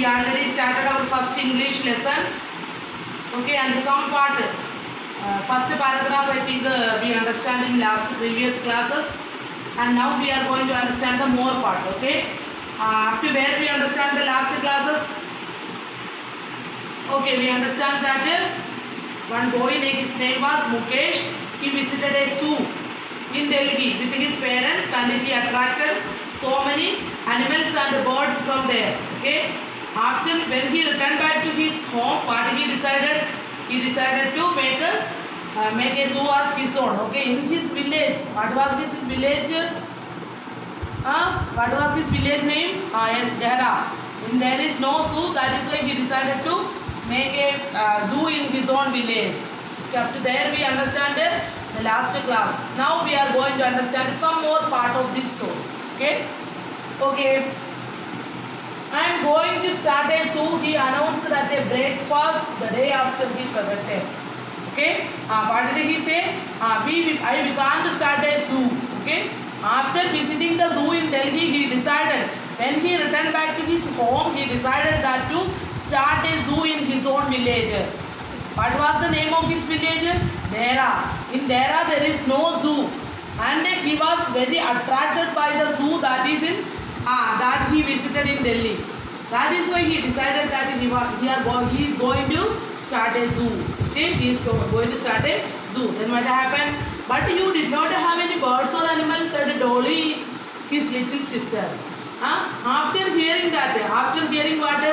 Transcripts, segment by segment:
We already started our first English lesson. Okay, and some part, first paragraph I think we understand in last previous classes, and now we are going to understand the more part. Okay, up to where we understand the last classes. Okay, we understand that one boy, his name was Mukesh. He visited a zoo in Delhi with his parents, and he attracted so many animals and birds from there. Okay, after when he returned back to his home, what he decided? He decided to make a zoo as his own. Okay, in his village. What was his village? What was his village name? Yes, Dehra. And there is no zoo. That is why he decided to make a zoo in his own village. Okay, up to there we understand the last class. Now we are going to understand some more part of this story. Okay. Okay. I am going to start a zoo. He announced at a breakfast the day after his birthday. Okay. What did he say? We can't start a zoo. Okay. After visiting the zoo in Delhi, he decided, when he returned back to his home, he decided that to start a zoo in his own village. What was the name of this village? Dehra. In Dehra there is no zoo, and he was very attracted by the zoo that is in that he visited in Delhi. That is why he decided that he is going to start a zoo. Okay, he is going to start a zoo. Then what happened? But you did not have any birds or animals, said Dolly, his little sister. After hearing what?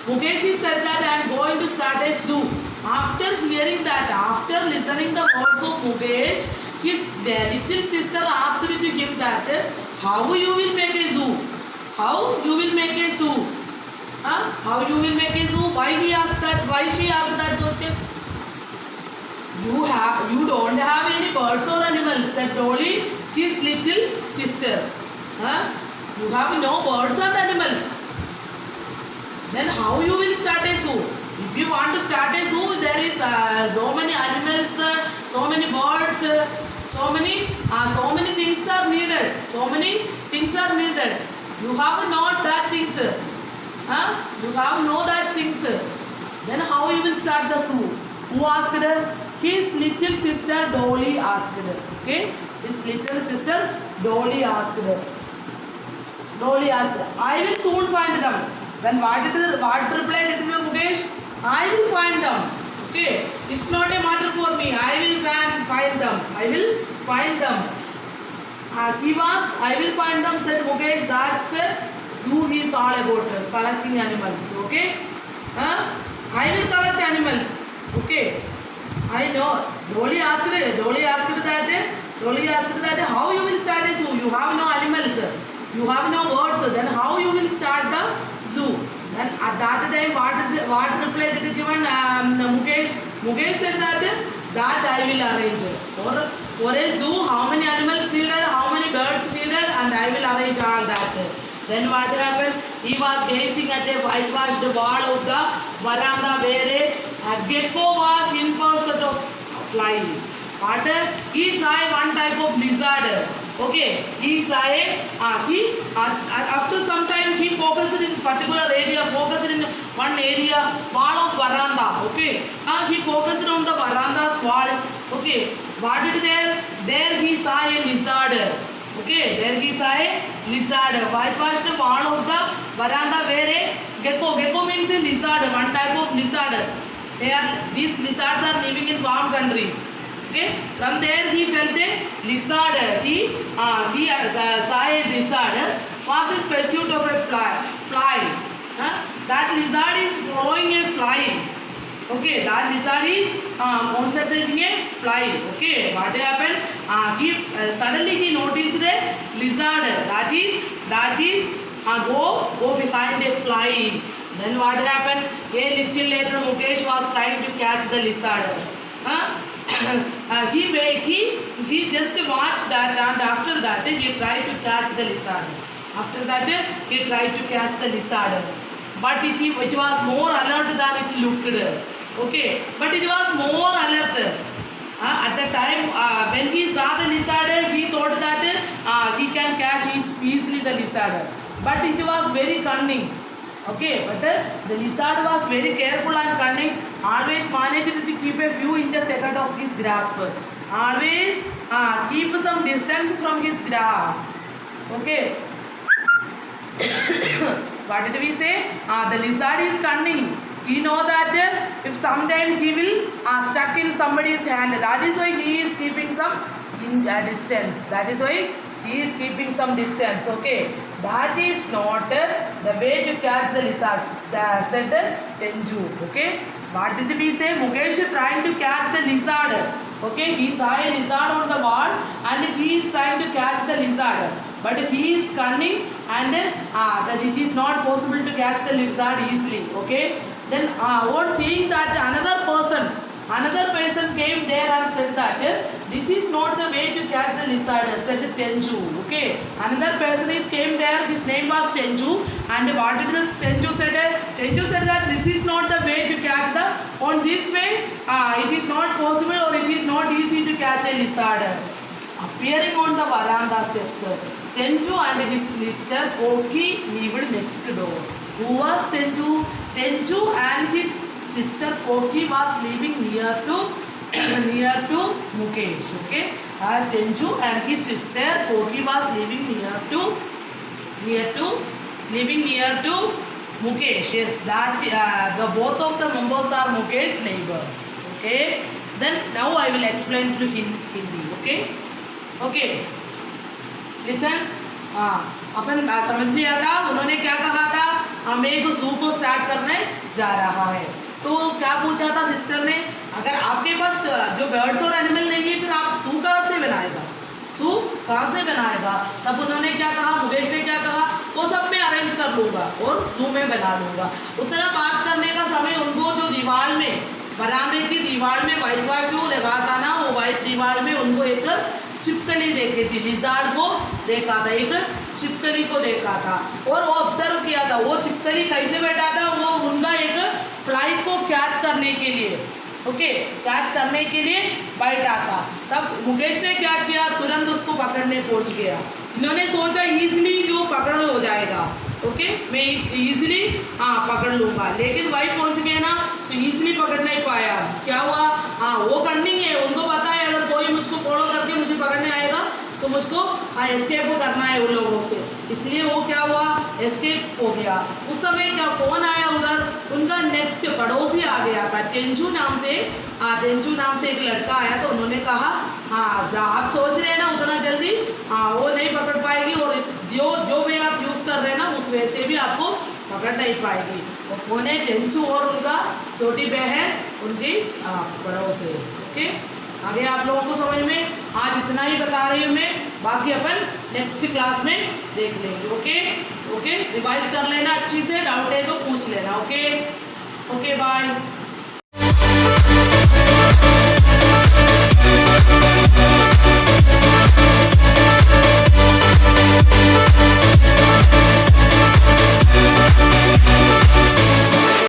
Mukesh said that I am going to start a zoo. After hearing that, after listening the words of Mukesh, his little sister asked to him that how you will make a zoo? How you will make a zoo? How you will make a zoo? Why he asked that? Why she asked that question? You don't have any birds or animals, said Dolly, his little sister. You have no birds and animals. Then how you will start a zoo? If you want to start a zoo, there is so many animals, so many birds, so many things are needed. So many things are needed. You have not that things. You have no that things. Then how you will start the zoo? Who asked her? His little sister Dolly asked her. Okay? His little sister Dolly asked her. Dolly asked her, I will soon find them. Then what replied to Mukesh? I will find them. Okay? It's not a matter for me. I will find them. I will find them. I will find them, said Mukesh. That's zoo is all about collecting animals. Okay? I will collect animals. Okay? I know. Dolly asked that how you will start a zoo? You have no animals. You have no birds. Then how you will start the zoo? Then at that time, what reply did given Mukesh? Mukesh said that I will arrange. For a zoo, how many animals needed, how many birds needed, and I will arrange all that. Then what happened? He was gazing at a whitewashed wall of the veranda where a gecko was in pursuit of flying. What? He saw one type of lizard. Okay, he saw after some time he focused in particular area, focused in one area, wall of veranda. Okay, he focused on the veranda's wall. Okay, what did there he saw a lizard. Okay, there he saw a lizard. Whitewashed wall of the veranda where a gecko. Gecko means a lizard, one type of lizard. These lizards are living in warm countries. Okay, from there he felt a lizard. He saw a lizard was in pursuit of a fly. That lizard is following a fly. Okay, that lizard is concentrating a fly. Okay, what happened? Suddenly he noticed a lizard that is go behind a fly. Then what happened? A little later, Mukesh was trying to catch the lizard. He just watched that, and after that he tried to catch the lizard. After that he tried to catch the lizard, but it was more alert than it looked. Okay, but it was more alert. At the time when he saw the lizard, he thought that he can catch easily the lizard, but it was very cunning. Okay, but the lizard was very careful and cunning, always managed to keep a few inches ahead of his grasp. Always keep some distance from his grasp. Okay. What did we say? The lizard is cunning. He know that if sometime he will stuck in somebody's hand. That is why he is keeping some distance. That is why he is keeping some distance. Okay. That is not the way to catch the lizard. Said Tenju. Okay. What did we say? Mukesh trying to catch the lizard. Okay. He saw a lizard on the wall and he is trying to catch the lizard. But he is cunning and that it is not possible to catch the lizard easily. Okay. Then on seeing that another person came there and said that this is not the way to catch the lizard, said Tenju. Okay. Another person came there, his name was Tenju, and what did the Tenju said? Tenju said that this is not the way to catch the, on this way it is not possible or it is not easy to catch a lizard. Appearing on the veranda steps, Tenju and his sister Koki lived next door. Who was Tenju? Tenju and his sister Koki was living near to Mukesh. Okay. Tenju and his sister Koki was living near to Mukesh. Yes, that the both of the members are Mukesh's neighbors. Okay. Then now I will explain to Hindi. Okay. Okay. Listen. अपन समझ लिया था उन्होंने क्या कहा था, हमें एक जू को स्टार्ट करने जा रहा है। तो क्या पूछा था सिस्टर ने, अगर आपके पास जो बर्ड्स और एनिमल नहीं है फिर आप जू कहाँ से बनाएगा, जू कहाँ से बनाएगा। तब उन्होंने क्या कहा, मुकेश ने क्या कहा, वो सब मैं अरेंज कर लूँगा और जू में बना लूँगा। उतना बात करने का समय उनको जो दीवार में, बरामदे की दीवार में वाइट वाश जो लगा था ना, वो वाइट दीवार में उनको एक छिपकली देखी थी, लिजार्ड को देखा था, एक छिपकली को देखा था और वो ऑब्जर्व किया था। वो छिपकली कैसे बैठा था, वो उनका एक फ्लाई को कैच करने के लिए, ओके, कैच करने के लिए बैठा था। तब मुकेश ने क्या किया, तुरंत उसको पकड़ने पहुंच गया। इन्होंने सोचा इजीली जो पकड़ हो जाएगा, ओके, मैं इजीली पकड़ लूँगा, लेकिन वही पहुंच गए ना तो इजीली पकड़ नहीं पाया। क्या हुआ, वो कन्निंग है, उनको पता है अगर कोई मुझको फॉलो करके मुझे पकड़ने आएगा तो मुझको एस्केप करना है उन लोगों से, इसलिए वो क्या हुआ, एस्केप हो गया। उस समय क्या कौन आया उधर, उनका नेक्स्ट पड़ोसी आ गया था, तेंजू नाम से एक लड़का आया। तो उन्होंने कहा आप सोच रहे हैं ना उतना जल्दी वो नहीं पकड़ पाएगी और जो वे आप यूज़ कर रहे हैं ना उस वे से भी आपको पकड़ नहीं पाएगी। और कौन है, टेंचू और उनका छोटी बहन उनकी पड़ोसी। ओके, आगे आप लोगों को समझ में आज इतना ही बता रही हूँ मैं, बाकी अपन नेक्स्ट क्लास में देख लेंगे। ओके, रिवाइज कर लेना अच्छी से, डाउट है तो पूछ लेना। Okay, bye.